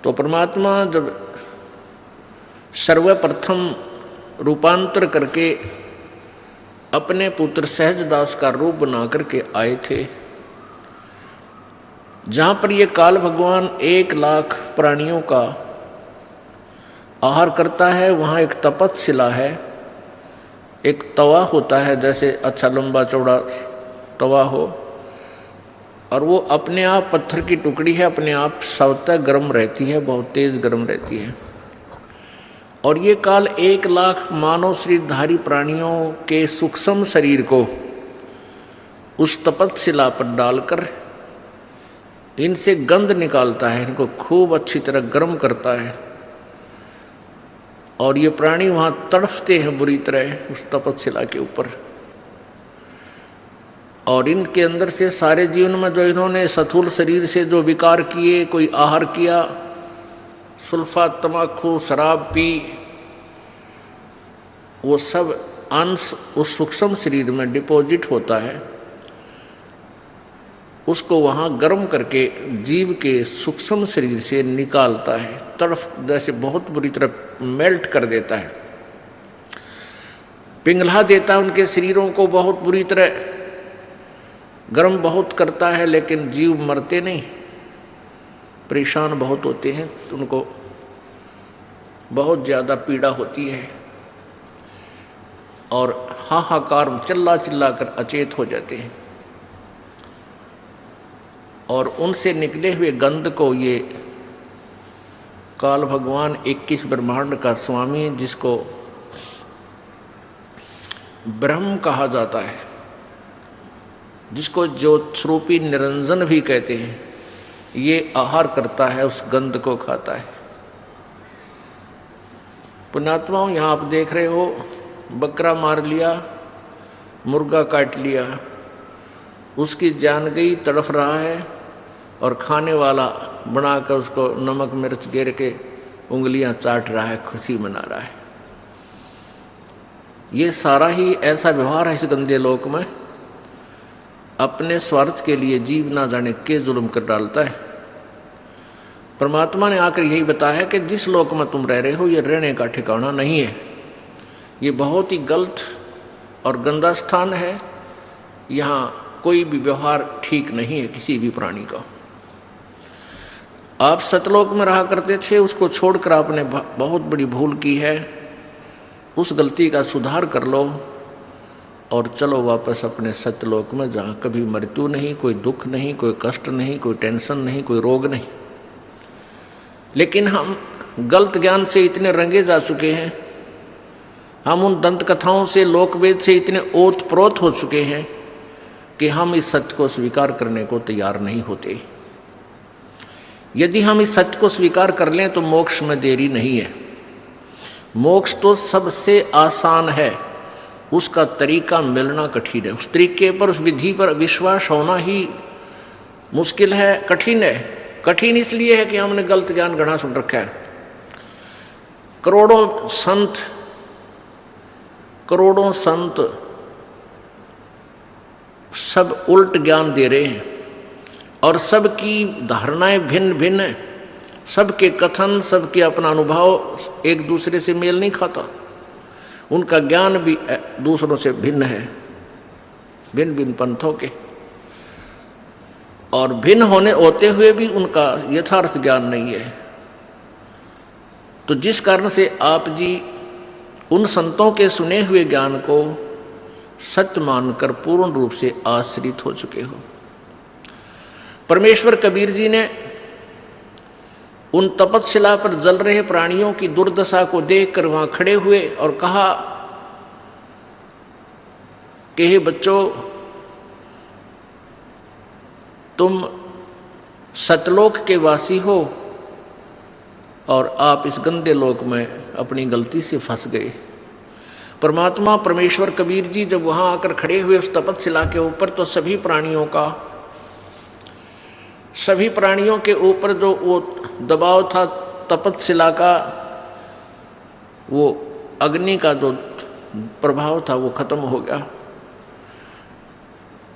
तो परमात्मा जब सर्वप्रथम रूपांतर करके अपने पुत्र सहजदास का रूप बना करके आए थे, जहाँ पर ये काल भगवान 1,00,000 प्राणियों का आहार करता है, वहाँ एक तपतशिला है, एक तवा होता है, जैसे अच्छा लंबा चौड़ा तवा हो, और वो अपने आप पत्थर की टुकड़ी है, अपने आप स्वतः गर्म रहती है, बहुत तेज गर्म रहती है। और ये काल 1,00,000 मानव शरीरधारी प्राणियों के सूक्ष्म शरीर को उस तपतशिला पर डालकर इनसे गंध निकालता है, इनको खूब अच्छी तरह गर्म करता है, और ये प्राणी वहाँ तड़फते हैं बुरी तरह उस तपतशिला के ऊपर। और इनके अंदर से सारे जीवन में जो इन्होंने स्थूल शरीर से जो विकार किए, कोई आहार किया, सुल्फा, तमाकू, शराब पी, वो सब अंश उस सूक्ष्म शरीर में डिपॉजिट होता है, उसको वहाँ गर्म करके जीव के सूक्ष्म शरीर से निकालता है, तड़फ जैसे बहुत बुरी तरह मेल्ट कर देता है, पिघला देता है उनके शरीरों को, बहुत बुरी तरह गर्म बहुत करता है, लेकिन जीव मरते नहीं, परेशान बहुत होते हैं, तो उनको बहुत ज़्यादा पीड़ा होती है और हाहाकार चिल्ला चिल्ला कर अचेत हो जाते हैं। और उनसे निकले हुए गंध को ये काल भगवान 21 ब्रह्मांड का स्वामी, जिसको ब्रह्म कहा जाता है, जिसको ज्योत स्वरूपी निरंजन भी कहते हैं, ये आहार करता है, उस गंध को खाता है। पुण्यात्माओं, यहाँ आप देख रहे हो, बकरा मार लिया, मुर्गा काट लिया, उसकी जान गई, तड़फ रहा है, और खाने वाला बनाकर उसको नमक मिर्च गिर के उंगलियां चाट रहा है, खुशी मना रहा है। ये सारा ही ऐसा व्यवहार है इस गंदे लोक में, अपने स्वार्थ के लिए जीव ना जाने के जुल्म कर डालता है। परमात्मा ने आकर यही बताया कि जिस लोक में तुम रह रहे हो, ये रहने का ठिकाना नहीं है, ये बहुत ही गलत और गंदा स्थान है, यहाँ कोई भी व्यवहार ठीक नहीं है किसी भी प्राणी का। आप सतलोक में रहा करते थे, उसको छोड़कर आपने बहुत बड़ी भूल की है, उस गलती का सुधार कर लो और चलो वापस अपने सत्यलोक में, जहाँ कभी मृत्यु नहीं, कोई दुख नहीं, कोई कष्ट नहीं, कोई टेंशन नहीं, कोई रोग नहीं। लेकिन हम गलत ज्ञान से इतने रंगे जा चुके हैं, हम उन दंत कथाओं से, लोकवेद से इतने ओत प्रोत हो चुके हैं कि हम इस सत्य को स्वीकार करने को तैयार नहीं होते। यदि हम इस सत्य को स्वीकार कर लें तो मोक्ष में देरी नहीं है। मोक्ष तो सबसे आसान है, उसका तरीका मिलना कठिन है, उस तरीके पर, उस विधि पर विश्वास होना ही मुश्किल है, कठिन है। कठिन इसलिए है कि हमने गलत ज्ञान गढ़ा सुन रखा है। करोड़ों संत सब उल्ट ज्ञान दे रहे हैं और सबकी धारणाएं भिन्न भिन्न हैं, सबके कथन, सबके अपना अनुभव एक दूसरे से मेल नहीं खाता, उनका ज्ञान भी दूसरों से भिन्न है, भिन्न भिन्न पंथों के, और भिन्न होते हुए भी उनका यथार्थ ज्ञान नहीं है। तो जिस कारण से आप जी उन संतों के सुने हुए ज्ञान को सत्य मानकर पूर्ण रूप से आश्रित हो चुके हो। परमेश्वर कबीर जी ने उन तपतशिला पर जल रहे प्राणियों की दुर्दशा को देखकर वहां खड़े हुए और कहा कि हे बच्चों, तुम सतलोक के वासी हो और आप इस गंदे लोक में अपनी गलती से फंस गए। परमात्मा परमेश्वर कबीर जी जब वहां आकर खड़े हुए उस तपतशिला के ऊपर, तो सभी प्राणियों के ऊपर जो वो दबाव था तपतशिला का, वो अग्नि का जो प्रभाव था वो खत्म हो गया।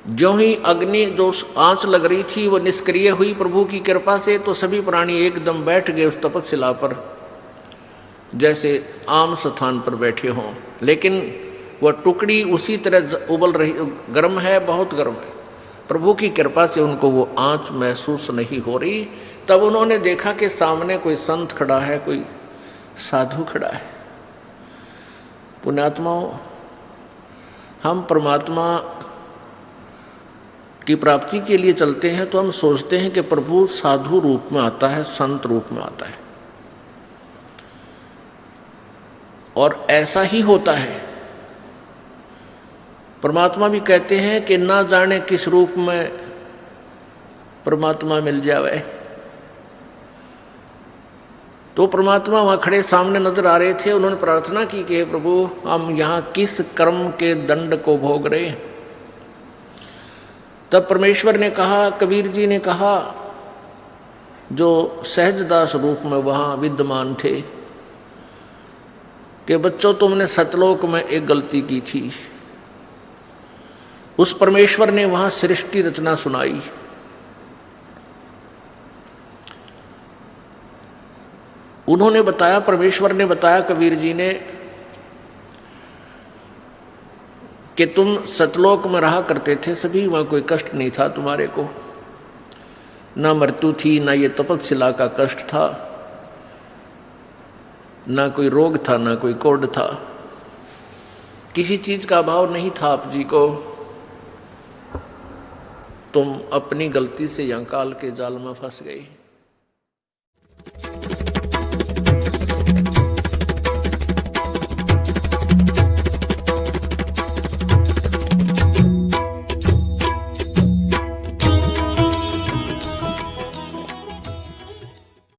ज्यों ही अग्नि जो आंच लग रही थी वो निष्क्रिय हुई प्रभु की कृपा से, तो सभी प्राणी एकदम बैठ गए उस तपस्शिला पर, जैसे आम स्थान पर बैठे हों। लेकिन वह टुकड़ी उसी तरह उबल रही, गर्म है, बहुत गर्म है। प्रभु की कृपा से उनको वो आंच महसूस नहीं हो रही। तब उन्होंने देखा कि सामने कोई संत खड़ा है, कोई साधु खड़ा है। पुण्यात्माओं, हम परमात्मा की प्राप्ति के लिए चलते हैं तो हम सोचते हैं कि प्रभु साधु रूप में आता है, संत रूप में आता है, और ऐसा ही होता है। परमात्मा भी कहते हैं कि ना जाने किस रूप में परमात्मा मिल जावे। तो परमात्मा वहाँ खड़े सामने नजर आ रहे थे। उन्होंने प्रार्थना की कि हे प्रभु, हम यहाँ किस कर्म के दंड को भोग रहे। तब परमेश्वर ने कहा, कबीर जी ने कहा, जो सहजदास रूप में वहाँ विद्यमान थे, कि बच्चों तुमने सतलोक में एक गलती की थी। उस परमेश्वर ने वहाँ सृष्टि रचना सुनाई। उन्होंने बताया, परमेश्वर ने बताया कबीर जी ने, कि तुम सतलोक में रहा करते थे सभी, वहाँ कोई कष्ट नहीं था तुम्हारे को, ना मृत्यु थी, ना ये तपस्शिला का कष्ट था, ना कोई रोग था, ना कोई कोढ़ था, किसी चीज का अभाव नहीं था आप जी को। तुम अपनी गलती से यहाँ काल के जाल में फंस गए।